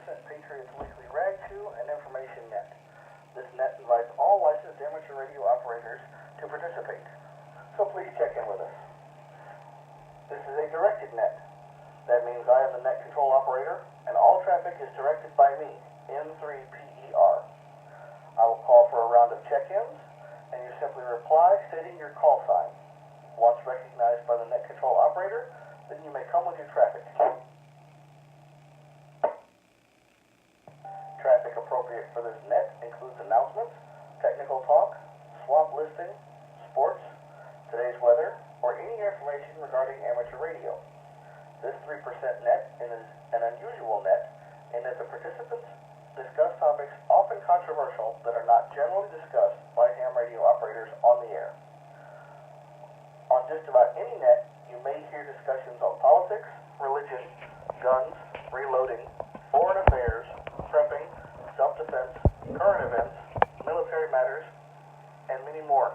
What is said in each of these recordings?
Patriots weekly rag to and information net. This net invites all licensed amateur radio operators to participate, so please check in with us. This is a directed net. That means I am the net control operator, and all traffic is directed by me, III I will call for a round of check-ins, and you simply reply stating your call sign. Once recognized by the net control operator, then you may come with your traffic. Traffic appropriate for this net includes announcements, technical talk, swap listing, sports, today's weather, or any information regarding amateur radio. This 3% net is an unusual net in that the participants discuss topics often controversial that are not generally discussed by ham radio operators on the air. On just about any net, you may hear discussions on politics, religion, guns, reloading, foreign affairs, prepping, self-defense, current events, military matters, and many more.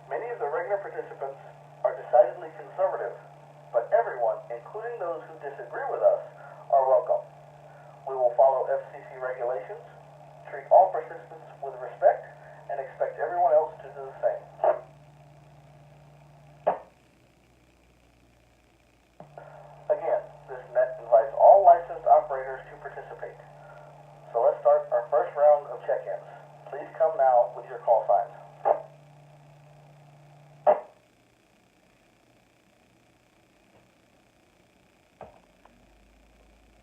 Many of the regular participants are decidedly conservative, but everyone, including those who disagree with us, are welcome. We will follow FCC regulations, treat all participants with respect, and expect everyone else to do the same. Again, this net invites all licensed operators to participate. So let's start our first round of check-ins. Please come now with your call signs.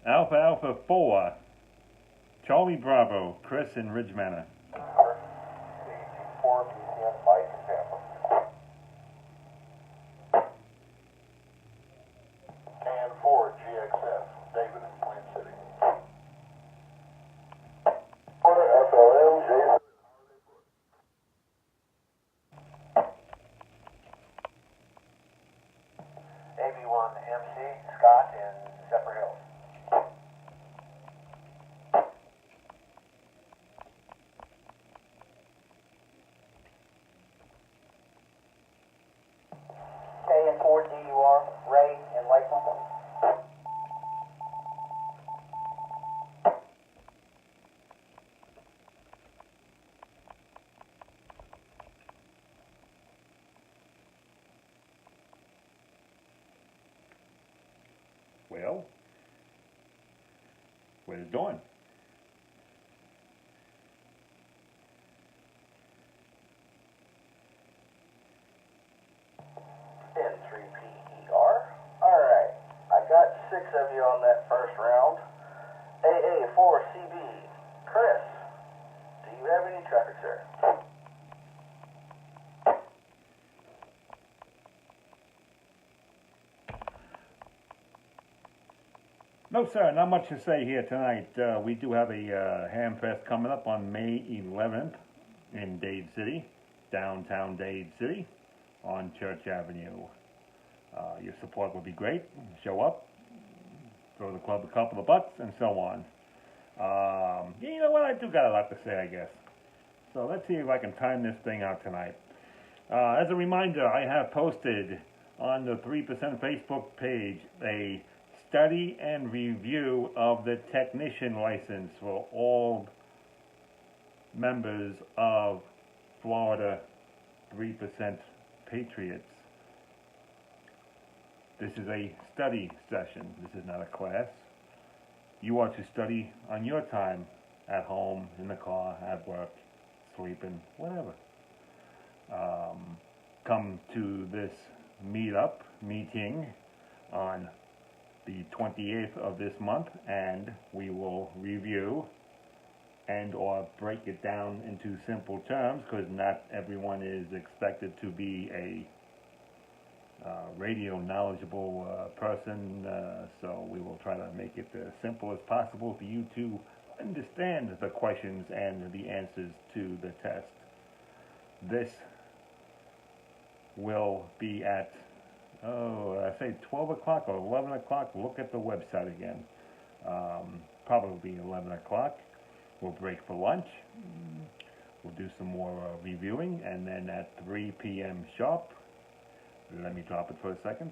Alpha Alpha 4, Charlie Bravo, Chris in Ridge Manor. 4 BCM Mike in Tampa. KN4 GXF, David in Plant City. FLM Jason. AB1 MC Scott in Zephyr Hills. KN4 DUR Ray in Lakeland. Well, what is it doing? N3PER. Alright, I got 6 of you on that first round. AA4CB. Chris, do you have any traffic, sir? No, sir, not much to say here tonight. We do have a ham fest coming up on May 11th in Dade City, downtown Dade City, on Church Avenue. Your support would be great. Show up, throw the club a couple of bucks, and so on. You know what? I do got a lot to say, I guess. So let's see if I can time this thing out tonight. As a reminder, I have posted on the 3% Facebook page a study and review of the technician license for all members of Florida 3% Patriots. This is a study session. This is not a class. You are to study on your time, at home, in the car, at work, sleeping, whatever. Come to this meeting on the 28th of this month, and we will review and or break it down into simple terms, because not everyone is expected to be a radio knowledgeable person, so we will try to make it as simple as possible for you to understand the questions and the answers to the test. This will be at I say 12 o'clock or 11 o'clock. Look at the website again. Probably 11 o'clock. We'll break for lunch. We'll do some more reviewing, and then at 3 p.m. sharp, let me drop it for a second.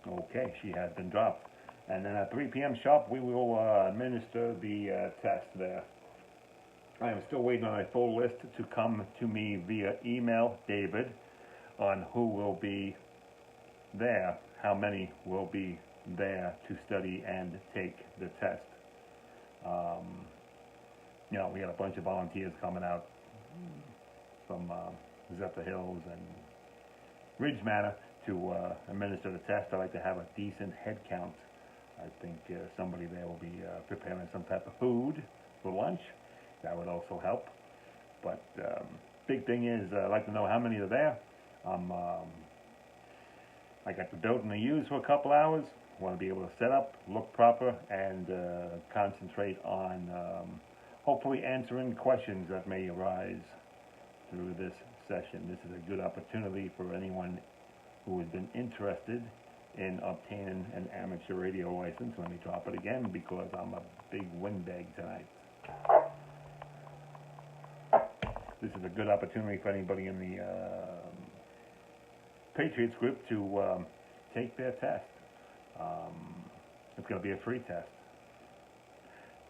Okay, she has been dropped. And then at 3 p.m. sharp, we will administer the test there. I am still waiting on a full list to come to me via email, David, on who will be there, how many will be there to study and take the test. You know, we got a bunch of volunteers coming out from Zephyr Hills and Ridge Manor to administer the test. I like to have a decent head count. I think somebody there will be preparing some type of food for lunch. That would also help. But big thing is, I'd like to know how many are there. I got the building to use for a couple hours. Want to be able to set up, look proper, and concentrate on hopefully answering questions that may arise through this session. This is a good opportunity for anyone who has been interested in obtaining an amateur radio license. Let me drop it again because I'm a big windbag tonight. This is a good opportunity for anybody in the Patriots group to take their test. It's going to be a free test.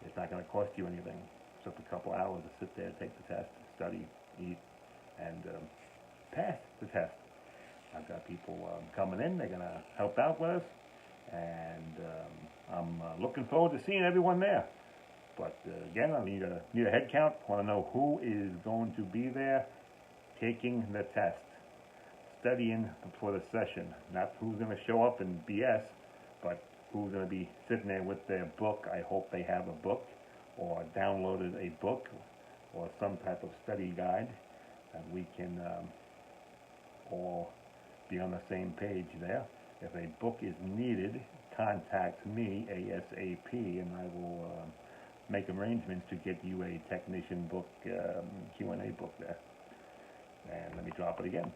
It's not going to cost you anything. It's just a couple hours to sit there, take the test, study, eat, and pass the test. I've got people coming in. They're going to help out with us, and I'm looking forward to seeing everyone there. But again, I need a head count. Want to know who is going to be there taking the test, studying for the session. Not who's going to show up and BS, but who's going to be sitting there with their book. I hope they have a book or downloaded a book or some type of study guide, and we can all be on the same page there. If a book is needed, contact me ASAP, and I will make arrangements to get you a technician book, Q&A book there. And let me drop it again.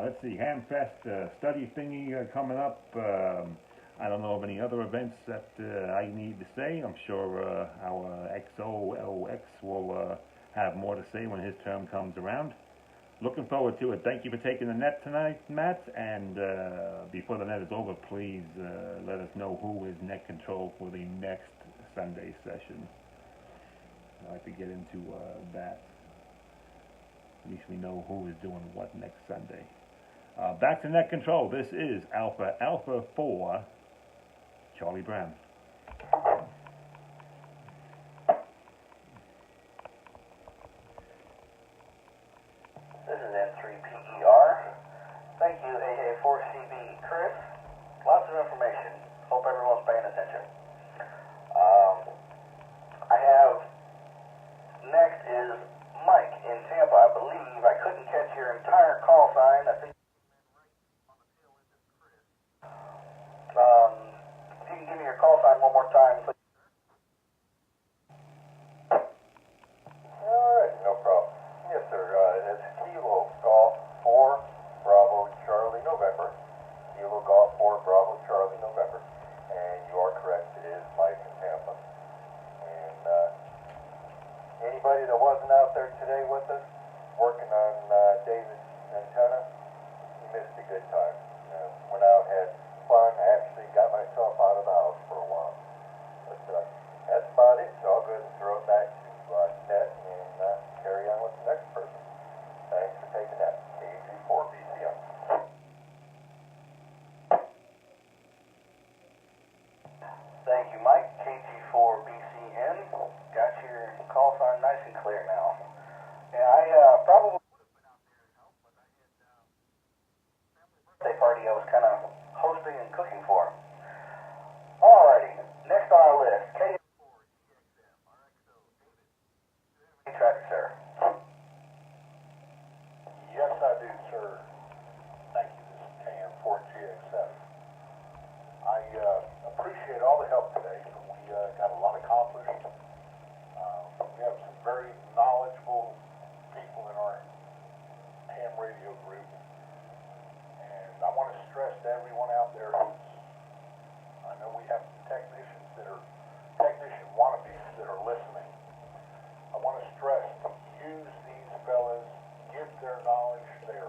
Let's see, Hamfest study thingy coming up. I don't know of any other events that I need to say. I'm sure our XOLX will have more to say when his term comes around. Looking forward to it. Thank you for taking the net tonight, Matt. And before the net is over, please let us know who is net control for the next Sunday session. I'd like to get into that. At least we know who is doing what next Sunday. Back to net control. This is Alpha 4, Charlie Brown. This is N3PER. Thank you, AA4CB Chris. Lots of information. Hope everyone's paying attention. I have next is Mike in Tampa. I believe I couldn't catch your entire call sign. I think if you can give me your call sign one more time, please. All right, no problem. Yes, sir. It's Kilo Golf 4 Bravo Charlie November. Kilo Golf 4 Bravo Charlie November. And you are correct. It is Mike in Tampa. And anybody that wasn't out there today with us working on David's antenna, you missed a good time. Went out, had fun. I actually got myself out of the house for a while. But that's about it. So I'll go ahead and throw it back to Ned and carry on with the next person. Thanks for taking that. KG4BCM. Thank you, Mike. KG4BCN. Got your call sign nice and clear now. Yeah, I probably would have been out there to help, but I had family birthday party I was kind of hosting and cooking for. Alrighty, next on our list, KM4GXM, RXO, David. Traffic, sir. Yes, I do, sir. Thank you. This is KM4GXM. I appreciate all the help today. We got a lot accomplished. We have some very knowledgeable people in our ham radio group. And I want to stress to everyone out there I know we have technician wannabes that are listening. I want to stress to use these fellas, give their knowledge. They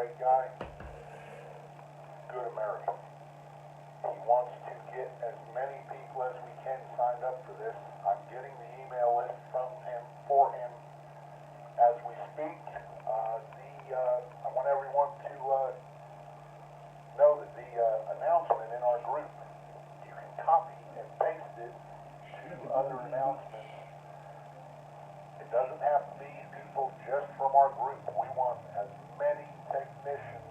great guy, good American. He wants to get as many people as we can signed up for this. I'm getting the email list from him, for him, as we speak. I want everyone to know that the announcement in our group, you can copy and paste it to other announcements. It doesn't have to be people just from our group. We want as many technicians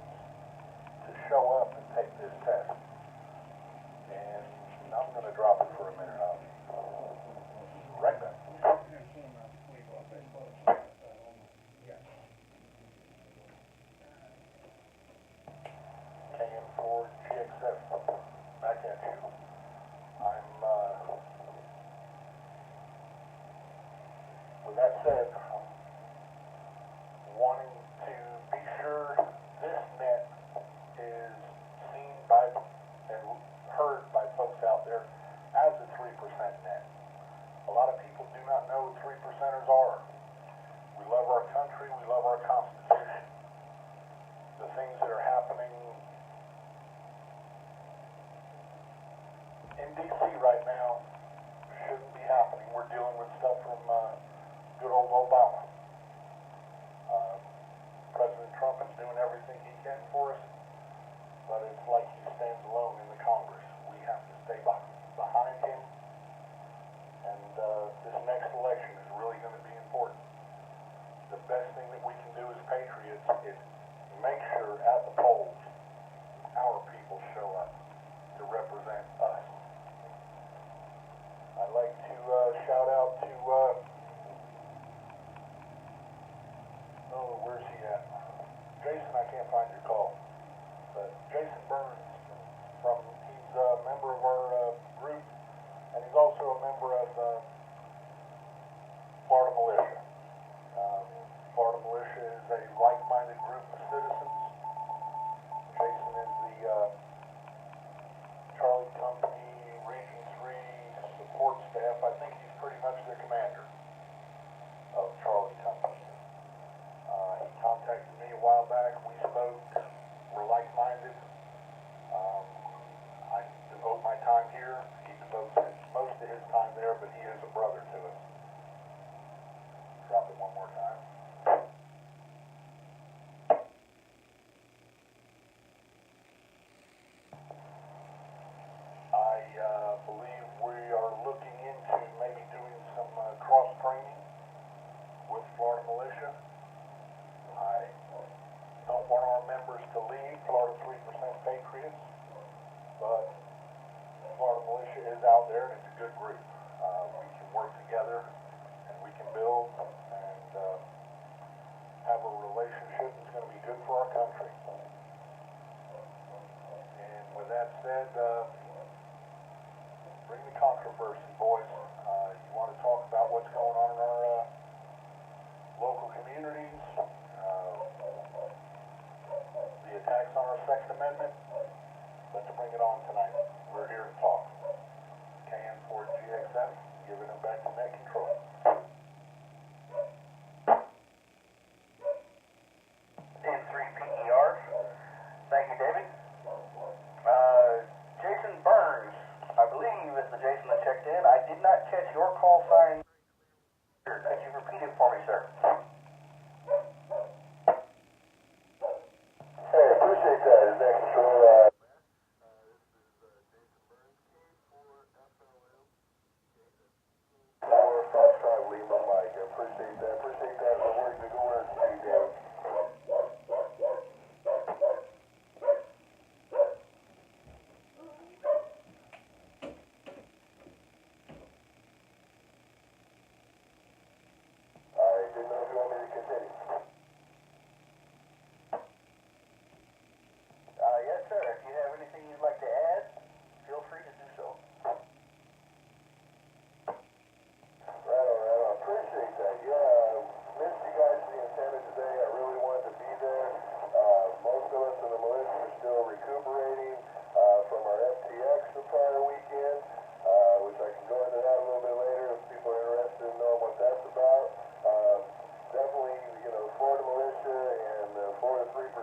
to show up and take this test. And I'm going to drop it for a minute. I'll be right back. KN4 GXF, back at you. I'm, with that said, I'm wanting to be sure this net is seen by and heard by folks out there as a 3% net. A lot of people do not know what 3%ers are. We love our country, we love our Constitution. The things that are happening in D.C. right now shouldn't be happening. We're dealing with stuff from good old Obama. President Trump is doing everything he can for us, but it's like he stands alone in the Congress. We have to stay behind him, and this next election is really going to be important. The best thing that we can do as patriots is make sure at the polls our people show up to represent us. I'd like to shout out to, where's he at? Jason, I can't find your call. But Jason Burns, he's a member of our group, and he's also a member of Florida Militia. Florida Militia is a like-minded group of citizens. Jason is the Charlie Company Region 3 support staff. I think he's pretty much the commander of Charlie Company. He contacted me a while back. We spoke. We're like-minded. I devote my time here. He devotes most of his time there, but he is a brother to us. Drop it one more time. I believe we are looking into maybe doing some cross-training with Florida Militia. I don't want our members to leave Florida 3% Patriots, but Florida Militia is out there and it's a good group. We can work together and we can build and have a relationship that's going to be good for our country. And with that said, bring the controversy, boys. You want to talk about what's going on in our local communities, the attacks on our Second Amendment? Let's bring it on tonight. We're here to talk. KN4 GXF, giving them back to net control. In 3 PERs. Thank you, David. Jason Burns, I believe is the Jason that checked in. I did not catch your call sign. Could you repeat it for me, sir? Hey, appreciate that. Is that control? Appreciate that. Appreciate that. We're working to go where it's needed.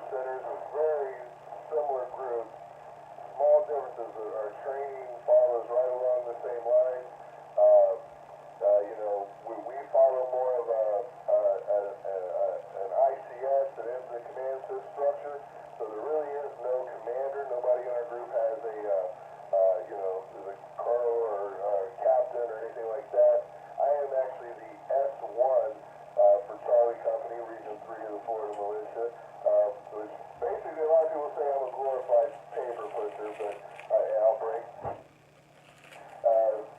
percenters with very similar groups. Small differences. Our training follows right along the same lines. We follow more of an ICS, an incident command system structure. So there really is no commander. Nobody in our group has a colonel or captain or anything like that. I am actually the S1 for Charlie Company, Region 3 of the Florida Militia, which basically a lot of people say I'm a glorified paper pusher, but I'll break.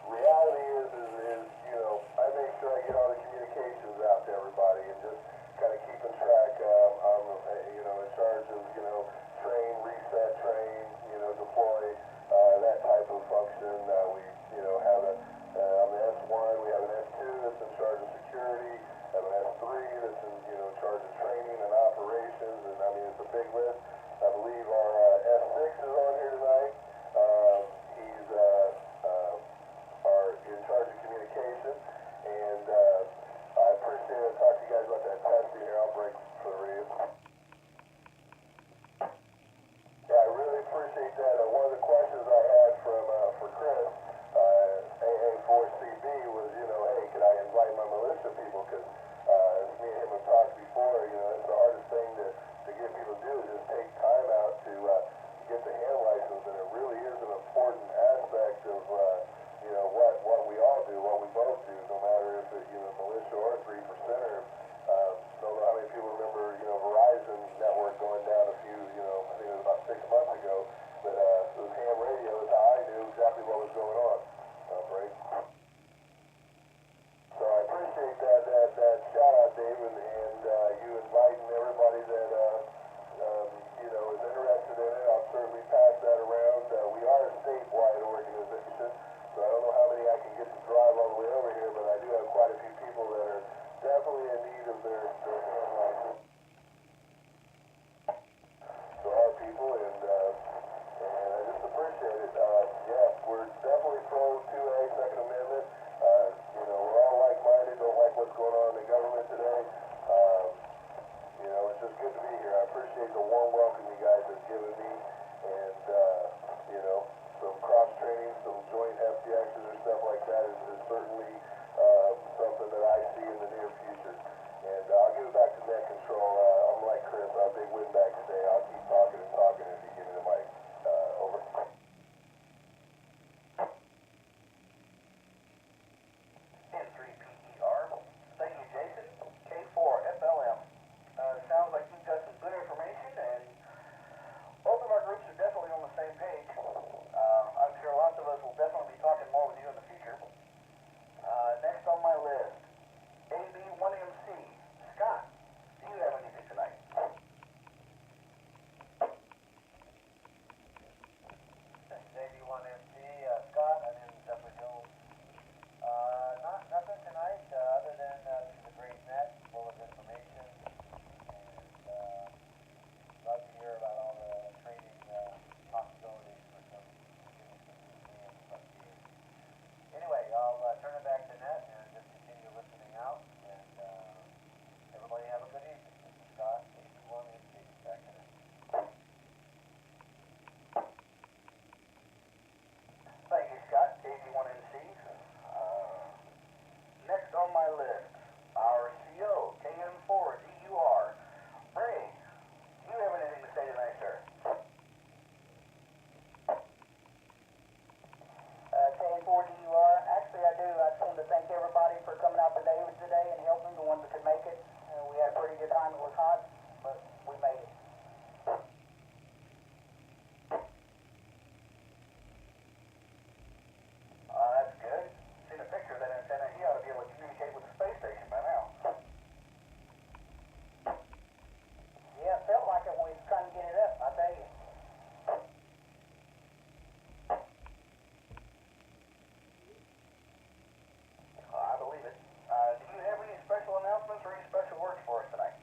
Reality is, I make sure I get all the communications out to everybody and just kind of keeping track. I'm, in charge of, train, reset, train, deploy, that type of function. We, have I'm the S1, we have an S2 that's in charge of security, have an S3 that's in, charge of training and operations, and I mean, it's a big list. I believe our S6 is on here tonight. He's in charge of communication, and I appreciate it. I'll talk to you guys about that testing here. I'll break for the read. Yeah, I really appreciate that. One of the questions I had for Chris, AA4CB was, hey, could I invite my militia people? Because as me and him have talked before, it's the hardest thing to get people to do is just take time out to get the hand license, and it really is an important aspect of what we all do, what we both do, no matter if it's militia or 3%. Don't know how many people remember Verizon network going down a few, I think it was about 6 months ago, but it was ham radio is how I knew exactly what was going on. Break. So I appreciate that shout out, David, and you inviting everybody that is interested in it. I'll certainly pass that around. We are a statewide organization, so I don't know how many I can get to drive all the way over here, but I do have quite a few people that are definitely in need of their hand license. So our people, and I just appreciate it. Yeah, we're definitely pro 2A, Second Amendment. We're all like-minded, don't like what's going on in the government today. It's just good to be here. I appreciate the warm welcome you guys have given me, and, some cross-training, some joint FTXs or stuff like that is certainly something that I see in the near future. And I'll give it back to net control. I'm like Chris, I'm a big win back today. I'll keep talking and talking if you give me the mic. Over. N3PER, thank you, Jason. K4FLM. Sounds like you've got some good information, and both of our groups are definitely on the same page. I'm sure lots of us will definitely be talking more with you in the future. Next on my list, AB1MC. Scott, do you have anything tonight? AB1MC, Scott, I didn't definitely know. Nothing tonight, other than this is a great net, full of information, and love to hear about all the training possibilities for some museums up here. Anyway, I'll turn it back to Net and just continue listening out, and everybody have a good evening. This is Scott, AB1MC, back to Net. Thank you, Scott. AB1MC. Next on my list, our CO, KM4DUR. Ray, do you have anything to say tonight, sir? KM4DUR. Actually, I do. I just wanted to thank everybody for coming out to David today and helping the ones that could make it. We had a pretty good time. It was hot, but we made it. That's good. Seen a picture of that antenna. He ought to be able to communicate with the space station by now. Yeah, it felt like it when we was trying to get it up, I tell you. I believe it. Do you have any special announcements or any special words for us tonight?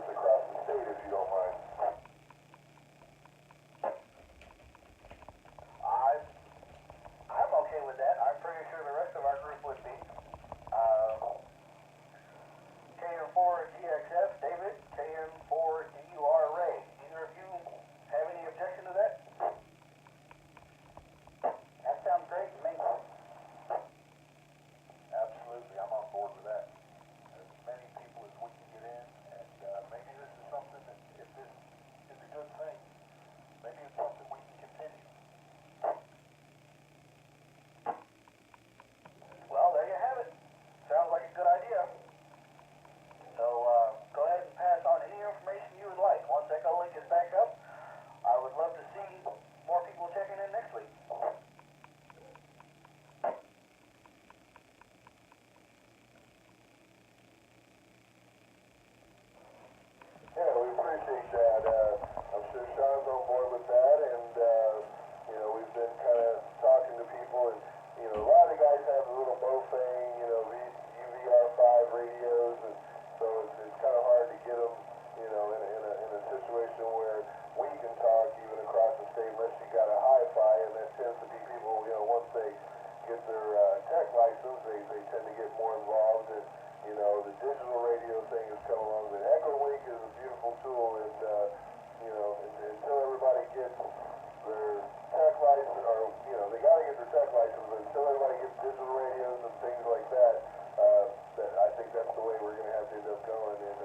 this across the state if you don't mind. I'm okay with that. I'm pretty sure the rest of our group would be. KN4GXF, David, KN4DUR, Ray. Either of you have any objection to that? That sounds great to me. Absolutely, I'm on board with that. As many people as we can get in, and maybe this is something that, if this is a good thing, maybe it's something we can continue. Well, there you have it. Sounds like a good idea. So, go ahead and pass on any information you would like. Once Echo Link is back up, I would love to see more people checking in next week. Yeah, we appreciate that. I'm sure Sean's on board with that, and, we've been kind of talking to people, and, a lot of the guys have a little Bofang, UVR5 radios, and so it's kind of hard to get them, in a situation where we can talk even across the state unless you got a hi-fi, and that tends to be people, once they get their tech license, they tend to get more involved, and, the digital radio thing has come along, but Echo Link is a beautiful tool, and, until everybody gets their tech license, or, they got to get their tech license, but until everybody gets digital radios and things like that, I think that's the way we're going to have to end up going, and,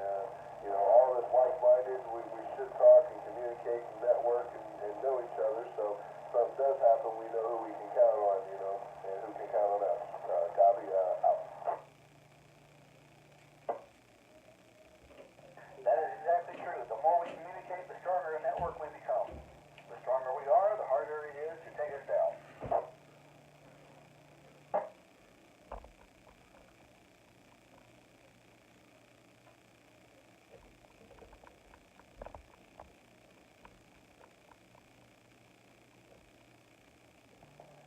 all of us like-minded, we should talk and communicate and network and know each other, so if something does happen, we know who we can count on, and who can count on us. Gabi, out. That is exactly true. The more we communicate, the stronger a network we become. The stronger we are, the harder it is to take us down.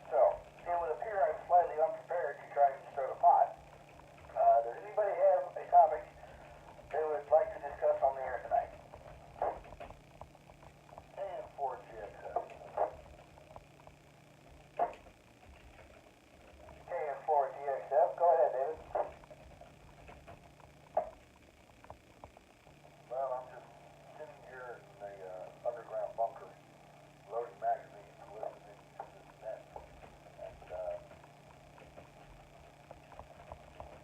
So, it would appear I'm slightly unprepared to try and stir the pot. Does anybody have a topic they would like to discuss on the air tonight? And 4GXF. KN4GXF, go ahead, David. Well, I'm just sitting here in the underground bunker, loading magazines, listening to this net. And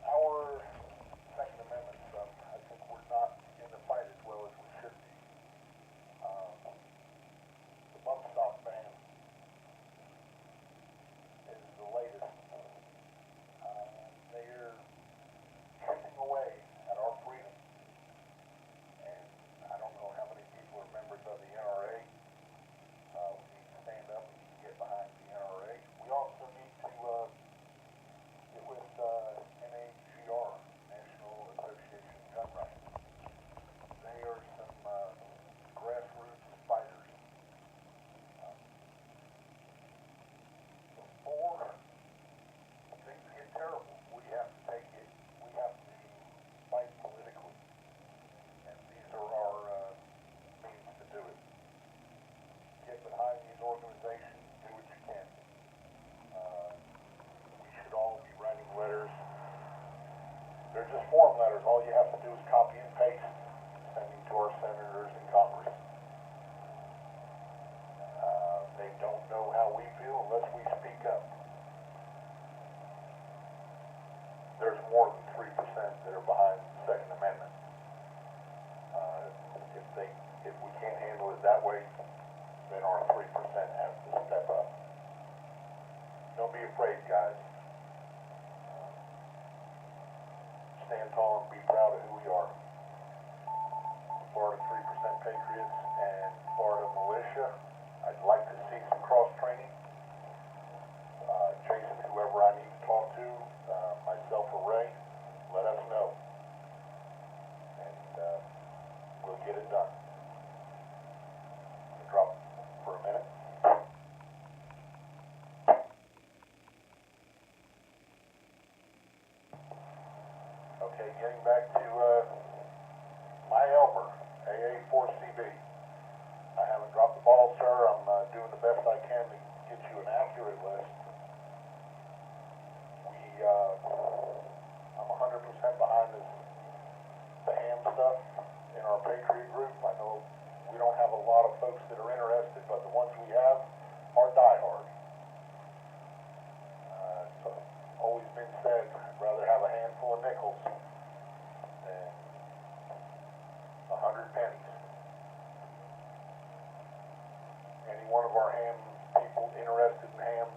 our Second Amendment stuff, I think we're not in the fight as well as we should be. The bump stock ban is the latest. They're chipping away at our freedom. And I don't know how many people are members of the NRA. We need to stand up and get behind the NRA. We also need to get with NAGR, National Association of Gun Rights. They are some grassroots fighters. Before things get terrible, we have to take it. We have to fight politically. And these are our means to do it. Get behind these organizations, do what you can. We should all be writing letters. They're just form letters. All you have to do is copy and paste, sending to our senators in Congress. They don't know how we feel unless we speak up. There's more than 3% that are behind the Second Amendment. If we can't handle it that way, then our 3% has to step up. Don't be afraid, guys. Stand tall and be proud of who we are. Florida 3% Patriots and Florida Militia. I'd like to see some cross-training. Jason, whoever I need to talk to, myself or Ray, let us know. And we'll get it done. I'm going to drop for a minute. Okay, getting back to my elbow. number, AA4CB. I haven't dropped the ball, sir. I'm doing the best I can to get you an accurate list. I'm 100% behind the ham stuff in our Patriot group. I know we don't have a lot of folks that are interested, but the ones we have are diehard. It's always been said, I'd rather have a handful of nickels than 100 pennies. Any one of our ham people interested in ham,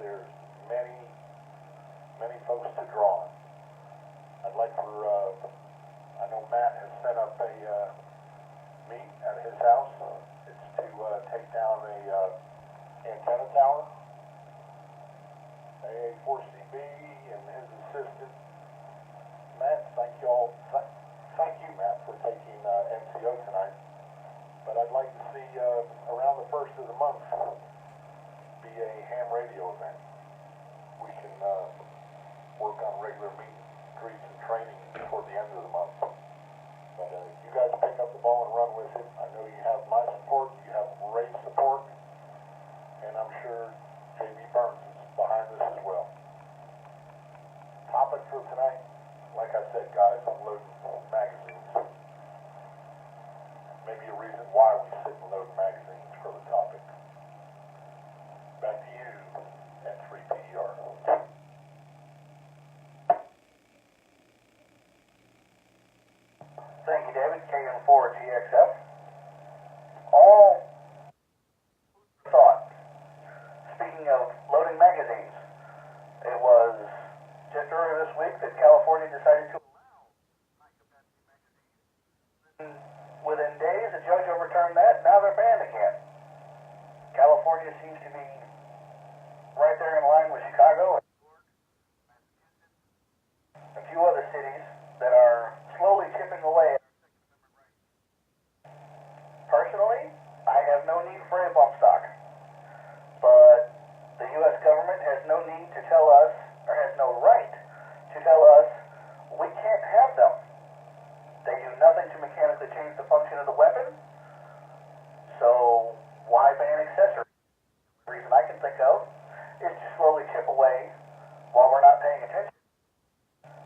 there's many folks to draw on. I'd like for, I know Matt has set up a meet at his house. It's to take down a antenna tower. AA4CB and his assistant, Matt, thank you, Matt, for taking NCO tonight. But I'd like to see around the first of the month be a ham radio event. We can work on regular meet and greets and training toward the end of the month. But you guys pick up the ball and run with it. I know you have my support, you have Ray's support, and I'm sure JB Burns is behind this as well. Topic for tonight, like I said, guys, I'm loading magazines. Maybe a reason why we sit and load magazines for the topic. Back to you at III Patriot. Thank you, David. KN4GXF. All thought. Speaking of loading magazines, it was just earlier this week that California decided to allow high-capacity magazines. Within days, the judge overturned that. Now they're banned again. California seems to be right there in line with Chicago and a few other cities that are slowly chipping away at our Second Amendment rights. Personally, I have no need for a bump stock, but the U.S. government has no need to tell us, or has no right to tell us, we can't have them. They do nothing to mechanically change the function of the weapon, so why ban accessories? The reason I can think of is to slowly chip away while we're not paying attention.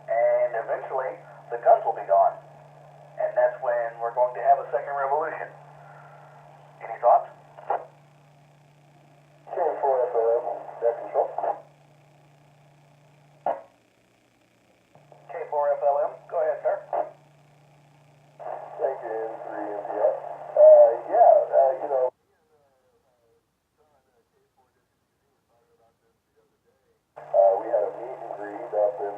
And eventually, the guns will be gone. And that's when we're going to have a second revolution. Any thoughts? K4FLM, deck control. K4FLM, go ahead, sir. Thank you, N3NPS. You know, we had a meet and greet up in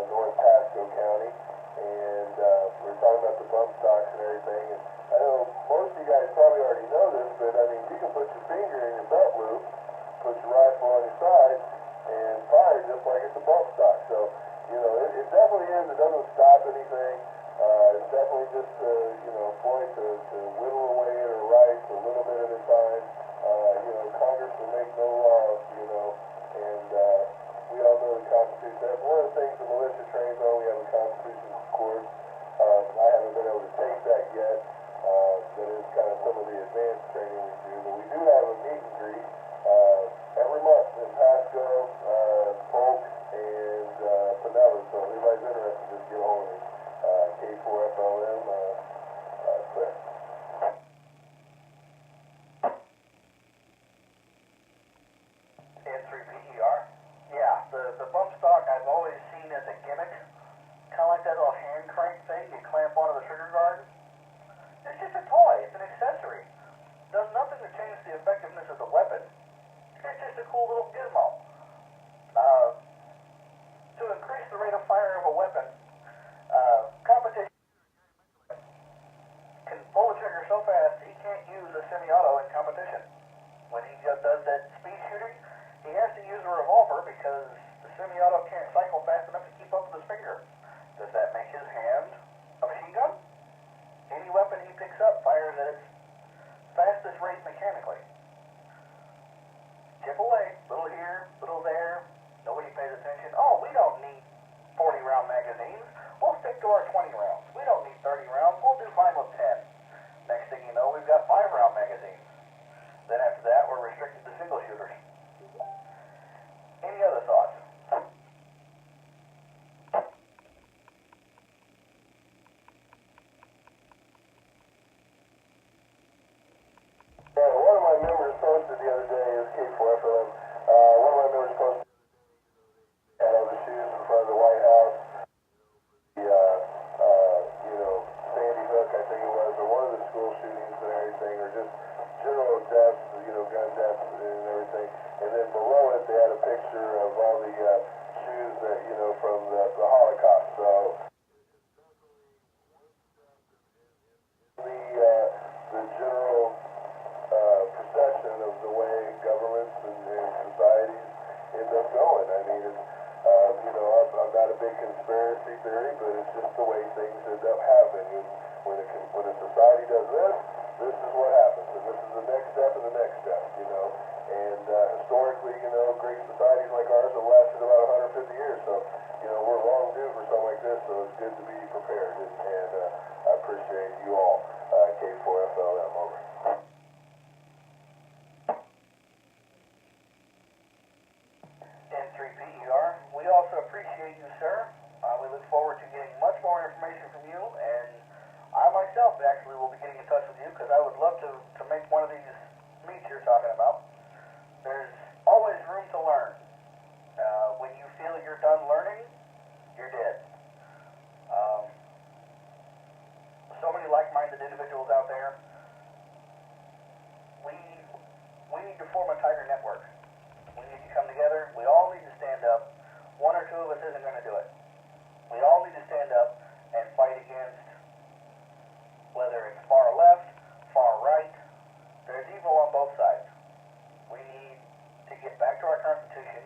North Pasco County, and we were talking about the bump stocks and everything. And I know most of you guys probably already know this, but I mean, you can put your finger in your belt loop, put your rifle on your side, and fire just like it's a bump stock. So, you know, it definitely is. It doesn't stop anything. It's definitely just, point to whittle away at a rice a little bit at a time. Congress will make no laws, and we all know the Constitution. That's one of the things the militia trains on. We have a Constitution course. I haven't been able to take that yet. That is kind of some of the advanced training we do. But we do have a meet and greet every month in Pasco, Polk, and Pinellas. So if anybody's interested, just get a hold of me. K4FLM, clear. N3PER. Yeah, the bump stock I've always seen as a gimmick. Kind of like that little hand crank thing you clamp onto the trigger guard. It's just a toy. It's an accessory. Does nothing to change the effectiveness of the weapon. It's just a cool little gizmo. To increase the rate of fire of a weapon, competition can pull the trigger so fast he can't use a semi-auto in competition. When he just does that speed shooting, he has to use a revolver because the semi-auto can't cycle fast enough to keep up with his finger. Does that make his hand a machine gun? Any weapon he picks up fires at its fastest rate mechanically. Chip away, little here, little there, nobody pays attention. Oh, we don't need 40-round magazines. the other day is K4FLM. One of my members posted had all the shoes in front of the White House. Sandy Hook, I think it was, or one of the school shootings and everything, or just general deaths, gun deaths and everything. And then below it, they had a picture of all the shoes that, from the Holocaust. So the general perception of the way governments and societies end up going. I mean, it's, I'm not a big conspiracy theory, but it's just the way things end up happening. And when a society does this, this is what happens, and this is the next step and the next step, And historically, great societies like ours have lasted about 150 years, so, we're long due for something like this, so it's good to be prepared, and I appreciate you all. K4FLM, over. And III Patriot, we also appreciate you, sir. We look forward to getting much more information from you, and I myself actually will be getting in touch with you because I would love to make one of these meets you're talking about. There's always room to learn. When you feel you're done learning, you're dead. So many like-minded individuals out there. We need to form a tighter network. We need to come together. We all need to stand up. One or two of us isn't going to do it. We all need to stand up and fight against whether it's far left, far right. There's evil on both sides. We need to get back to our Constitution,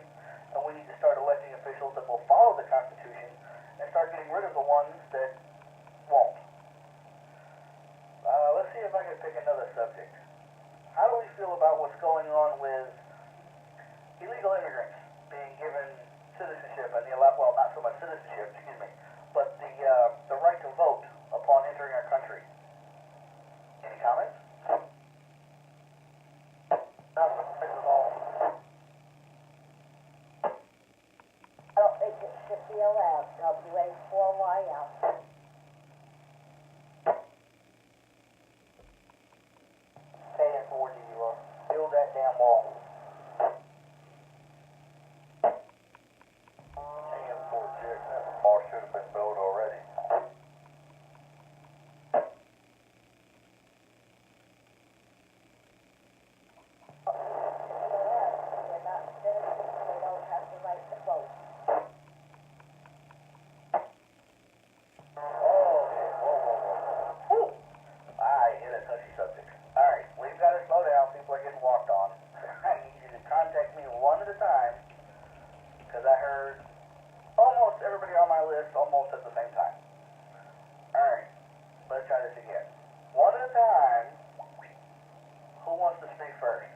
and we need to start electing officials that will follow the Constitution and start getting rid of the ones that won't. Let's see if I can pick another subject. How do we feel about what's going on with illegal immigrants being given citizenship and well, not so much citizenship, excuse me, but the right to vote upon entering our country? Any comments? I don't think it should be allowed. WA4YL. KN4DUR. Build that damn wall. KN4J, that wall should have been built already. They're not citizens. They don't have the right to vote. Whew. I hit a touchy subject. Alright, we've got to slow down. People are getting walked on. I need you to contact me one at a time because I heard almost everybody on my list almost at the same time. Alright, let's try this again. One at a time. Who wants to speak first?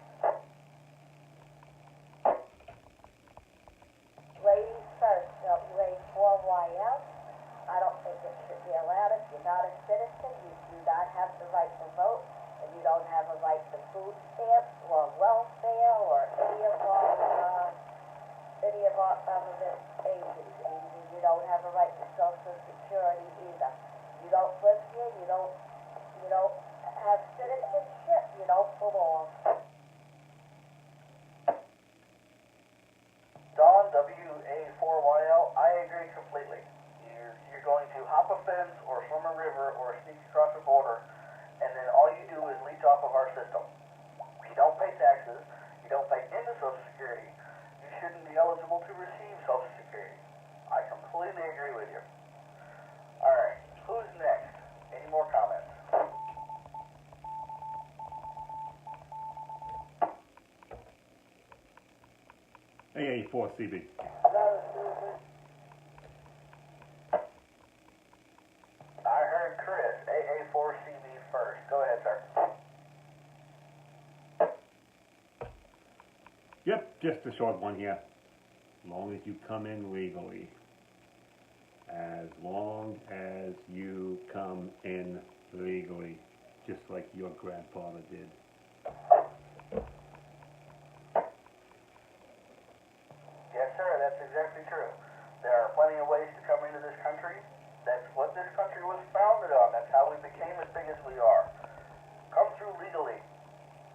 Ladies first, WA4YL. I don't think it should be allowed. If you're not a citizen, you do not have the right to vote, and you don't have a right to food stamps or welfare or any of our government agencies. You don't have a right to Social Security either. You don't live here. You don't have citizenship. You don't belong. Dawn, WA4YL, I agree completely. You're going to hop a fence or swim a river or sneak across a border, and then all you do is leech off of our system. You don't pay taxes. You don't pay into Social Security. You shouldn't be eligible to receive Social Security. I completely agree with you. Alright, who's next? Any more comments? AA4CB. I heard Chris, AA4CB first. Go ahead, sir. Yep, just a short one here. As long as you come in legally. As long as you come in legally. Just like your grandfather did. Yes, sir, that's exactly true. There are plenty of ways to come into this country. That's what this country was founded on. That's how we became as big as we are. Come through legally.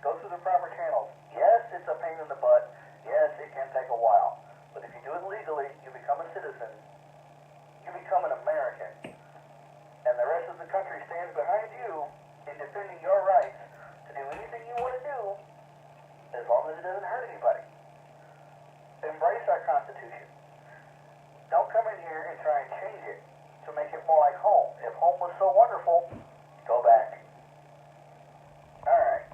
Go through the proper channels. Yes, Go back. Alright.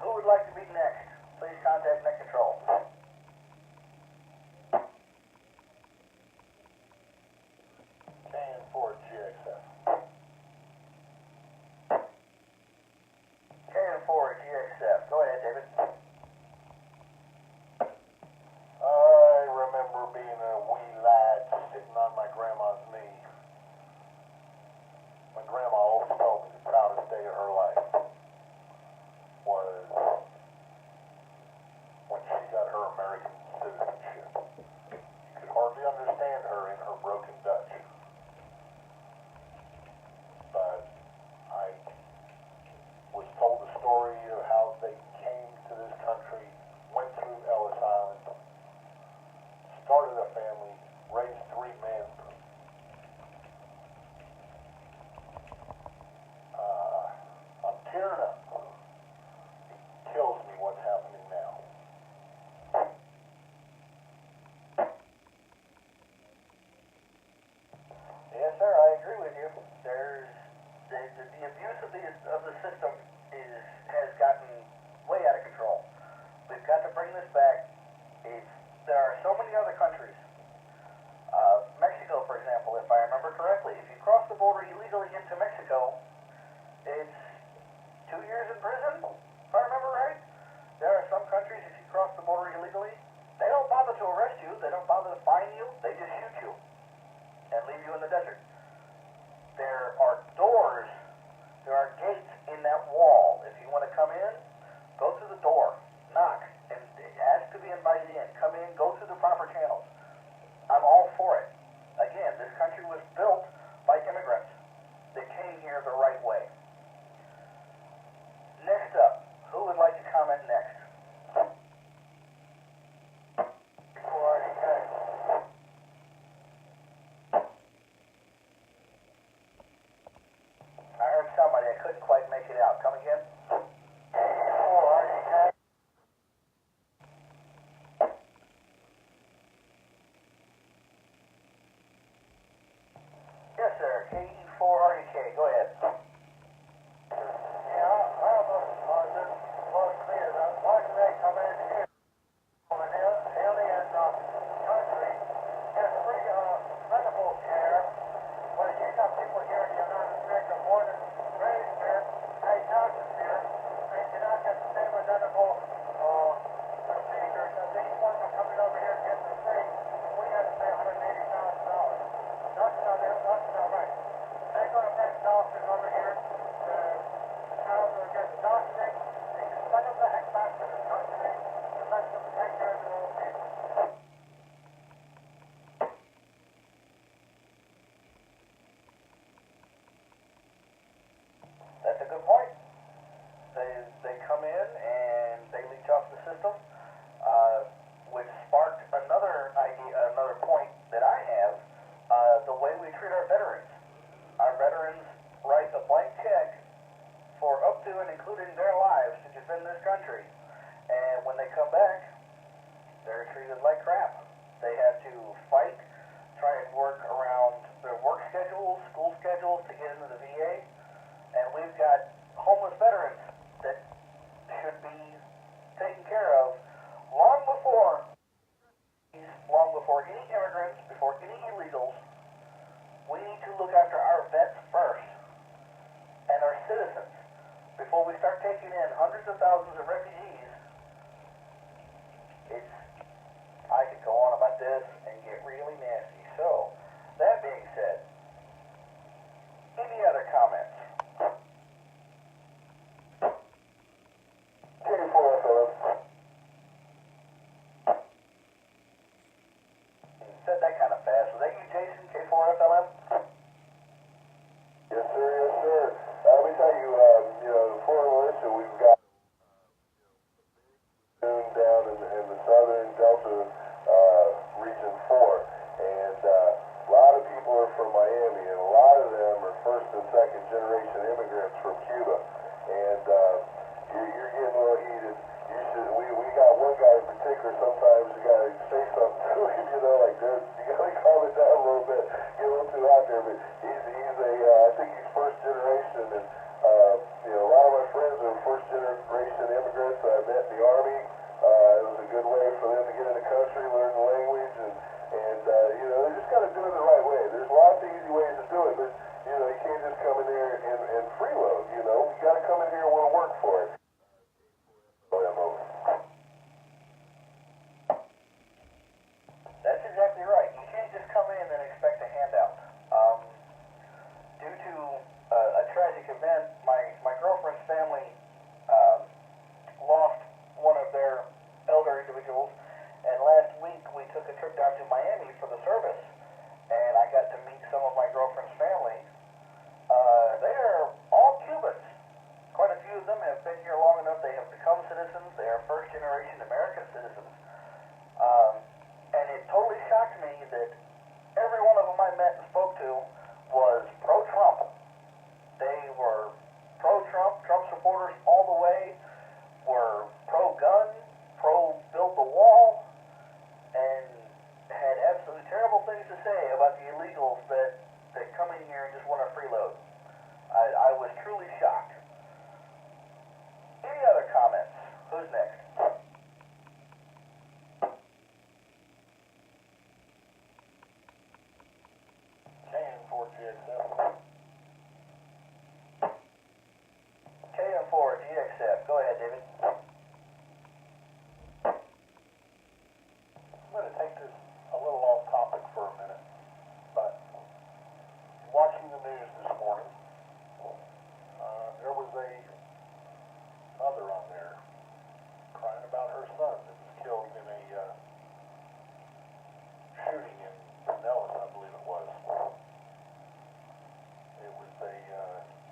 Who would like to be next? Please contact Net Control. KN4 GXF. KN4 GXF. Go ahead, David. I remember being a wee lad sitting on my grandma's knee. My grandma always told me the proudest day of her life was when she got her American citizenship. You could hardly understand her in her broken Dutch. But I was told the story of how they came to this country, went through Ellis Island, started a family, raised 3 men. I'm tearing up. It kills me what's happening now. Yes, sir, I agree with you. There's the abuse of the system has gotten way out of control. We've got to bring this back. There are so many other countries. Mexico, for example, if I remember correctly, if you cross the border illegally into Mexico, it's 2 years in prison, if I remember right. There are some countries, if you cross the border illegally, they don't bother to arrest you, they don't bother to fine you, they just shoot you and leave you in the desert. There are doors, there are gates in that wall. If you want to come in, go through the door, knock, and ask to be invited in. Come in, go through the proper channels. I'm all for it. Again, this country was built by immigrants that came here the right way. Next up, who would like to comment next? I heard somebody, I couldn't quite make it out. Come again? Yes, sir. KE4RDK. Go ahead. Yeah, I have a positive, was clear that why do they come in here from an alien country, get free medical care, when you got people here in the United States are born and raised here, pay taxes here, and cannot get the same identical procedures as these ones are coming over here and getting the free. We have to pay $180,000. That's not right. They're going to bring doctors over here to have them get doctoring. They can send them the heck back to the country and let them take care of their own people. That's a good point. They come in and they leech off the system, which sparked another idea, another point that I have. The way we treat our veterans. Our veterans write a blank check for up to and including their lives to defend this country. And when they come back, they're treated like crap. They have to fight, try and work around their work schedules, school schedules to get into the VA. And we've got homeless veterans that should be taken care of long before any immigrants, before any illegals. We need to look after our vets first and our citizens before we start taking in hundreds of thousands of refugees. I could go on about this and get really nasty. So, that being said, any other comments? Said that kind of fast. Was that you, Jason, K4FLM? Yes, sir. Yes, sir. Let me tell you, for militia, we've got down in the southern Delta region 4, and a lot of people are from Miami, and a lot of them are first and second generation immigrants from Cuba, and you're getting a little heated. You should, we got one guy in particular, sometimes you gotta say something to him, you know, like, dude, you gotta calm it down a little bit, get a little too out there, but he's I think he's first generation, and, you know, a lot of my friends are first generation immigrants that I met in the Army. It was a good way for them to get in the country, learn the language, and you know, they just gotta do it the right way. There's lots of easy ways to do it, but, you know, you can't just come in there and freeload, you know, you gotta come in here and want to work for it. That's exactly right. You can't just come in and expect a handout. Due to a tragic event, my girlfriend's family lost one of their elder individuals, and last week we took a trip down to Miami for the service, and I got to meet some of my girlfriend's family. They are all Cubans. Quite a few of them have been here long enough. They have become citizens. They are first-generation American citizens. And it totally shocked me that every one of them I met and spoke to was pro-Trump. They were pro-Trump, Trump supporters all the way, were pro-gun, pro-build the wall, and had absolutely terrible things to say about the illegals that come in here and just want to freeload. I was truly shocked. Any other comments? Who's next? KM4 GXF. Go ahead, David. I'm going to take this a little off topic for a minute, but watching the news this morning, there was a mother on there crying about her son that was killed in a shooting in Pinellas, I believe it was. It was a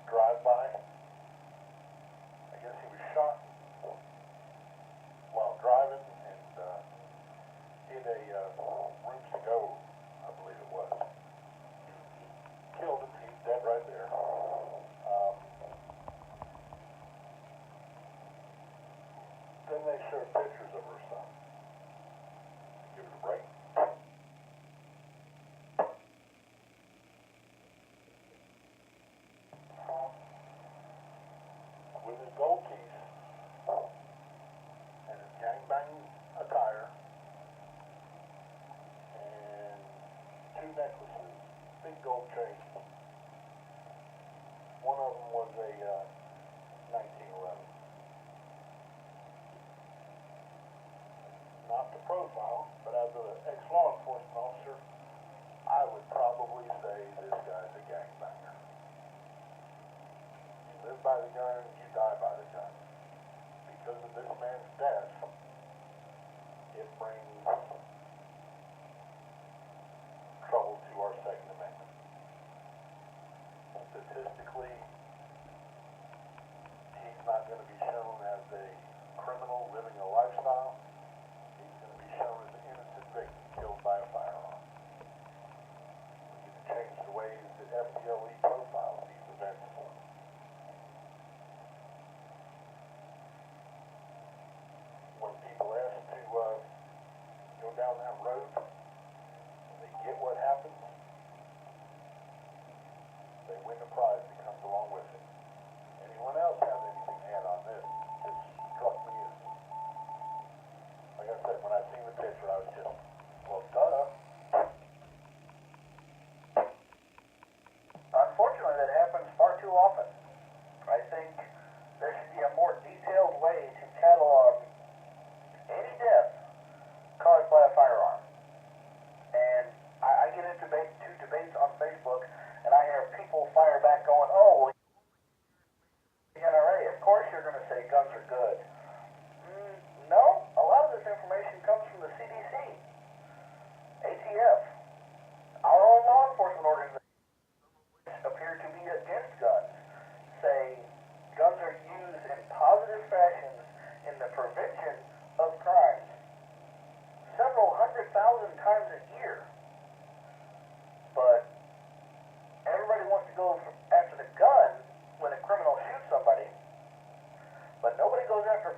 drive-by. I guess he was shot while driving and hit a rooms to go, I believe it was. Killed him. He's dead right there. Then they showed pictures of her son. Give it a break. With his gold teeth and his gangbang attire and 2 necklaces, big gold chains. One of them was a 1911. Not to profile, but as an ex-law enforcement officer, I would probably say this guy's a gangbanger. You live by the gun, you die by the gun. Because of this man's death, it brings trouble to our Second Amendment. Statistically, he's not going to be shown as a criminal living a lifestyle. He's going to be shown as an innocent victim killed by a firearm. We need to change the ways that FDLE profiles these events. When people ask to go down that road, and they get what happens, they win the prize that comes along with it. Anyone else have anything to add on this? It struck me as, like I said, when I seen the picture, I was just, well, duh. Unfortunately, that happens far too often. I think there should be a more detailed way to catalog any death caused by a firearm. And I get into debates on Facebook, and I hear people fire back going, oh, well, the NRA, of course you're going to say guns are good. No, a lot of this information comes from the CDC, ATF, our own law enforcement organizations appear to be against guns, say guns are used in positive fashions in the prevention of crimes several 100,000 times a year. But everybody wants to go after the gun when a criminal shoots somebody, but nobody goes after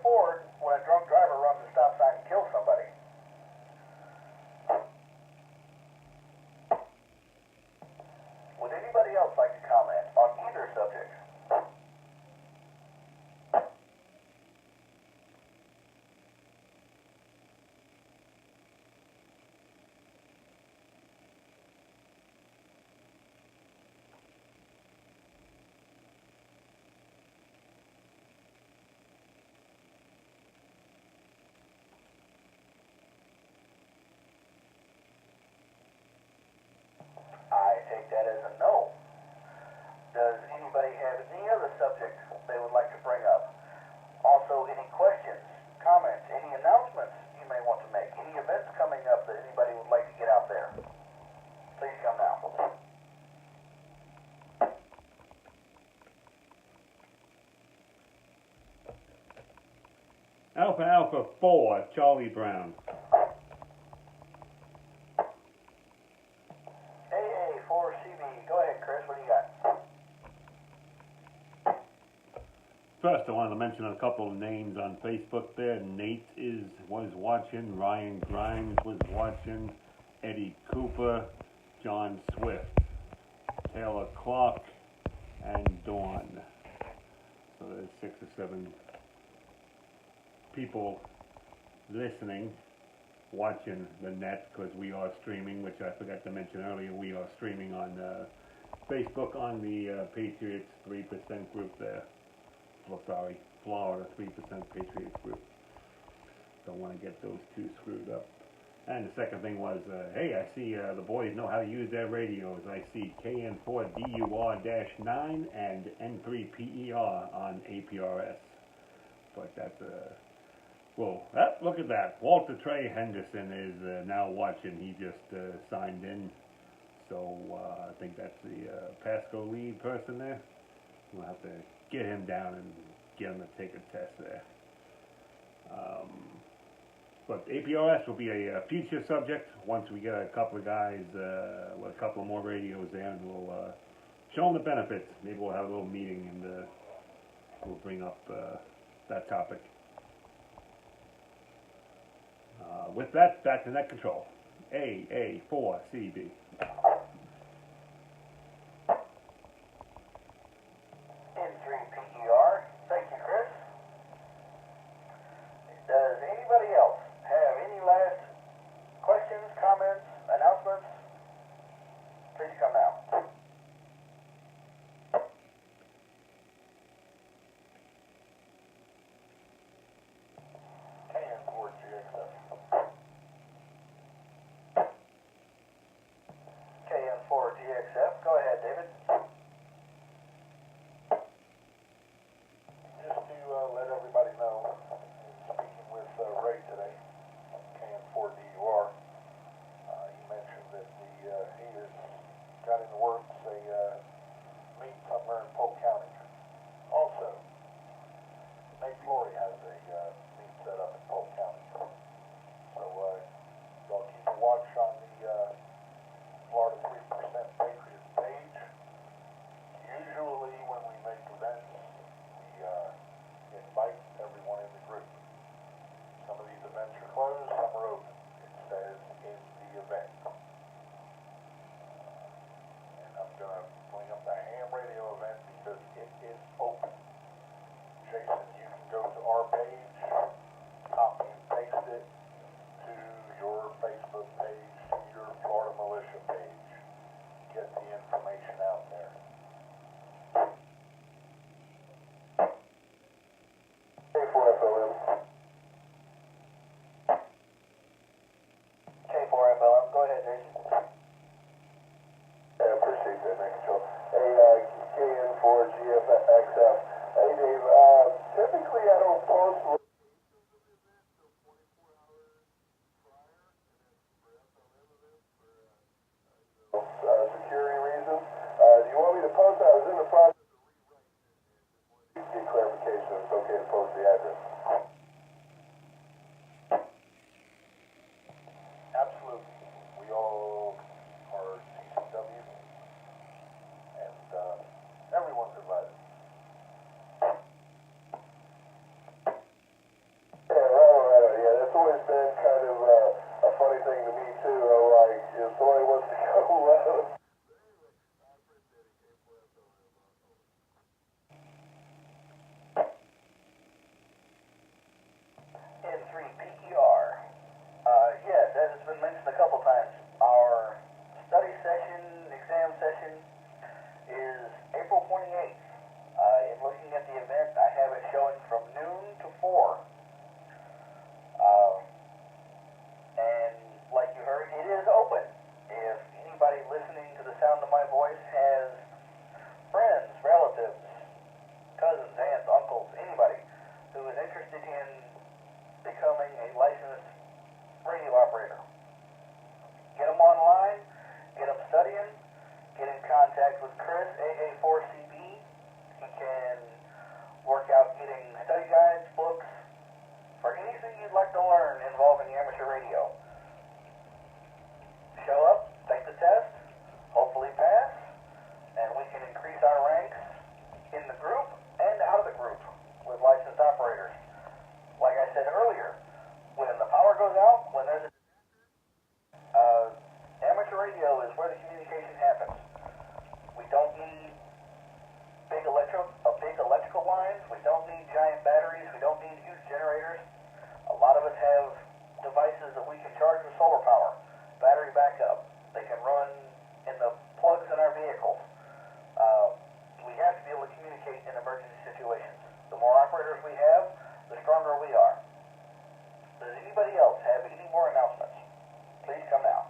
as a no. Does anybody have any other subject they would like to bring up? Also, any questions, comments, any announcements you may want to make, any events coming up that anybody would like to get out there? Please come now. Alpha Alpha 4, Charlie Brown. AA4CB, go ahead, Chris, what do you got? First, I wanted to mention a couple of names on Facebook there. Nate was watching, Ryan Grimes was watching, Eddie Cooper, John Swift, Taylor Clark, and Dawn. So there's 6 or 7 people listening, watching the net, because we are streaming, which I forgot to mention earlier. We are streaming on Facebook on the Patriots 3% group there. Well, sorry, Florida 3% Patriots group. Don't want to get those two screwed up. And the second thing was, hey, I see the boys know how to use their radios. I see KN4DUR-9 and N3PER on APRS. But that's well, look at that. Walter Trey Henderson is now watching. He just signed in. So I think that's the Pasco lead person there. We'll have to get him down and get him to take a test there. But APRS will be a future subject once we get a couple of guys with a couple of more radios there, and we'll show them the benefits. Maybe we'll have a little meeting and we'll bring up that topic. With that, back to net control. AA4CB. N3PER, thank you, Chris. Does anybody else have any last questions, comments, announcements? Please come now. KN4GXF, go ahead, David. Just to let everybody know, speaking with Ray today, KN4DUR, he mentioned that he has got in the works a meet somewhere in Polk County. Also, Nate Flory has a meet set up in Polk County. So y'all keep a watch on the Florida 3% Patriots page. Usually when we make events, we invite everyone in the group. Some of these events are closed, some are open. It says in the event. And I'm going to bring up the ham radio event because it is open. Jason, you can go to our page, copy and paste it to your Facebook page, to your Florida Militia page. Get the information out there. K4FLM. K4FLM, go ahead, Jason. I appreciate that, Nick Control. Hey, KN4GXF. Hey, Dave, typically I don't post security reasons. Do you want me to post? I was in the process of get clarification. It's okay to post the address. Absolutely. We all are CCW, and everyone's invited. Yeah, that's always been kind of a funny thing to me too. Like, if somebody wants to go N3PER. Yes, as it's been mentioned a couple times, our study session, exam session, is April 28th. In looking at the event, I have it showing from noon to 4. And like you heard, it is open. If anybody listening to the sound of my voice has friends, relatives, cousins, aunts, uncles, anybody who is interested in becoming a licensed radio operator, get them online, get them studying, get in contact with Chris, AA4CB. He can work out getting study guides, books, for anything you'd like to learn involving amateur radio. Show up, take the test, hopefully pass, and we can increase our ranks in the group and out of the group with licensed operators. Like I said earlier, when the power goes out, when there's amateur radio is where the communication happens. We don't need big electrical lines. We don't need giant batteries. We don't need huge generators. A lot of us have devices that we can charge with solar power, battery backup. They can run in the plugs in our vehicles. We have to be able to communicate in emergency situations. The more operators we have, the stronger we are. Does anybody else have any more announcements? Please come now.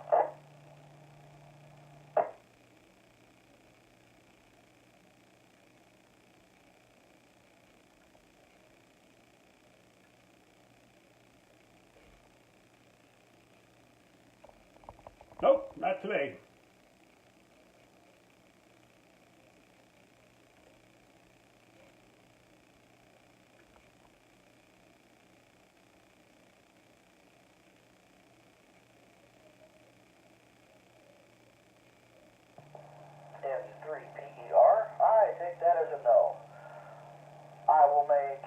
Nope, not today. III PER, I take that as a no. I will make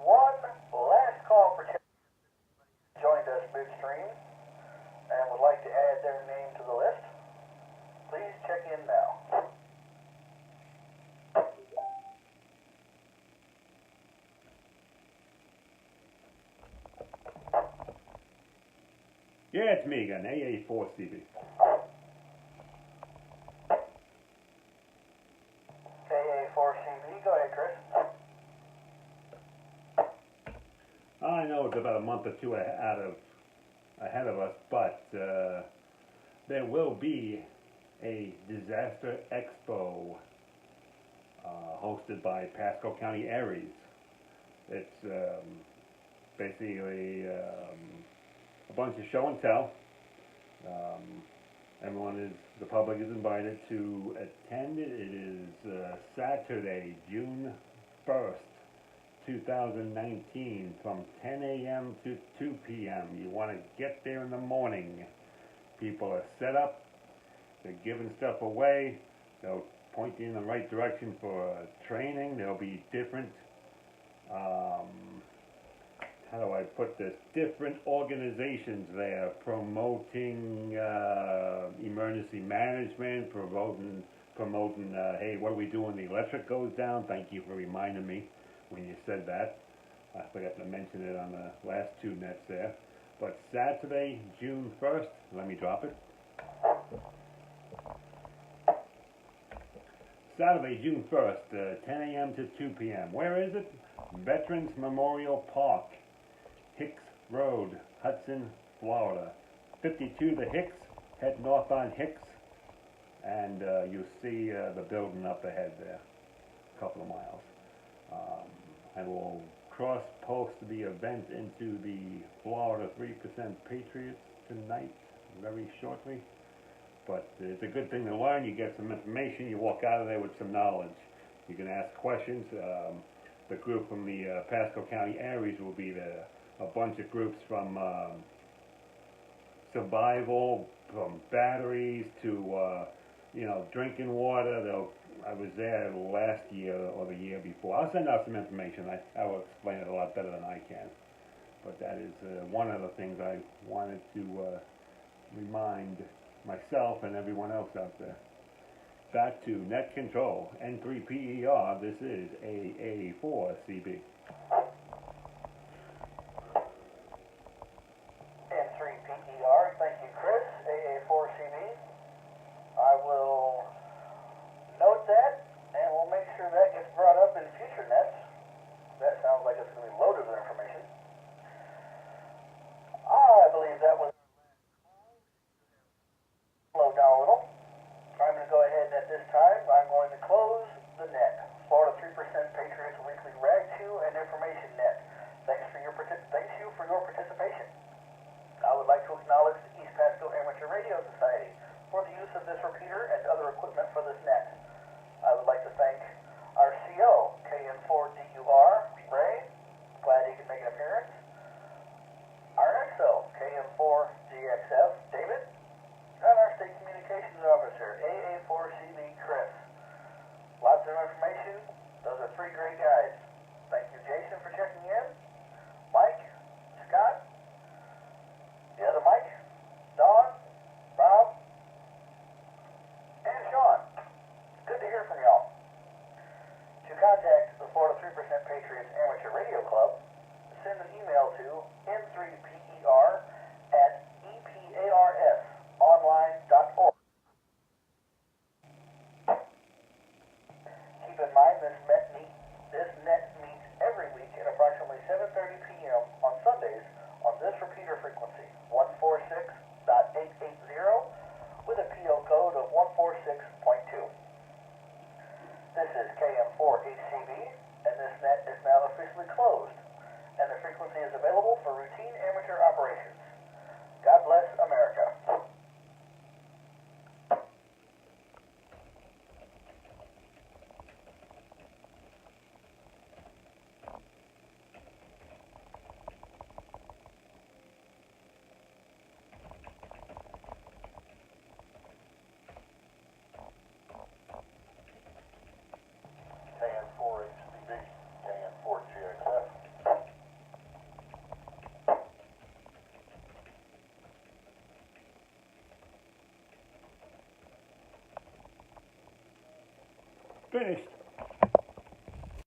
one last call for joined us midstream and would like to add their name to the list. Please check in now. Yeah, it's me again, AA4CB. AA4CB, go ahead, Chris. I know it's about a month or two ahead of us, but there will be a disaster expo hosted by Pasco County Aries. It's basically a bunch of show and tell. The public is invited to attend it. It is Saturday, June 1st, 2019, from 10 a.m. to 2 p.m. You want to get there in the morning. People are set up. They're giving stuff away. They'll point you in the right direction for training. There'll be different how do I put this, different organizations there promoting emergency management, promoting hey, what do we do when the electric goes down? Thank you for reminding me when you said that. I forgot to mention it on the last two nets there. But Saturday, June 1st, let me drop it. Saturday, June 1st, 10 a.m. to 2 p.m. Where is it? Veterans Memorial Park, Hicks Road, Hudson, Florida. 52 the Hicks, head north on Hicks, and you see the building up ahead there, a couple of miles. I will cross-post the event into the Florida III Patriots tonight, very shortly. But it's a good thing to learn. You get some information, you walk out of there with some knowledge. You can ask questions. The group from the Pasco County Aries will be there. A bunch of groups from survival, from batteries to drinking water. I was there last year or the year before. I'll send out some information. I will explain it a lot better than I can. But that is one of the things I wanted to remind myself and everyone else out there. Back to Net Control, N3PER, this is AA4CB. N3PER, thank you, Chris. AA4CB. I will note that, and we'll make sure that gets brought up in future nets. That sounds like it's going to be loaded with information. I believe that was... Slow down a little. I'm support of 3% Patriots Amateur Radio Club, send an email to n3per@eparsonline.org. Keep in mind this net meets every week at approximately 7:30 p.m. on Sundays on this repeater frequency, 146.880, with a PO code of 146.2. This is KM4HCB, and this net is now officially closed, and the frequency is available for routine amateur operations. God bless America. KN4HCB, KN4GXF. Finished.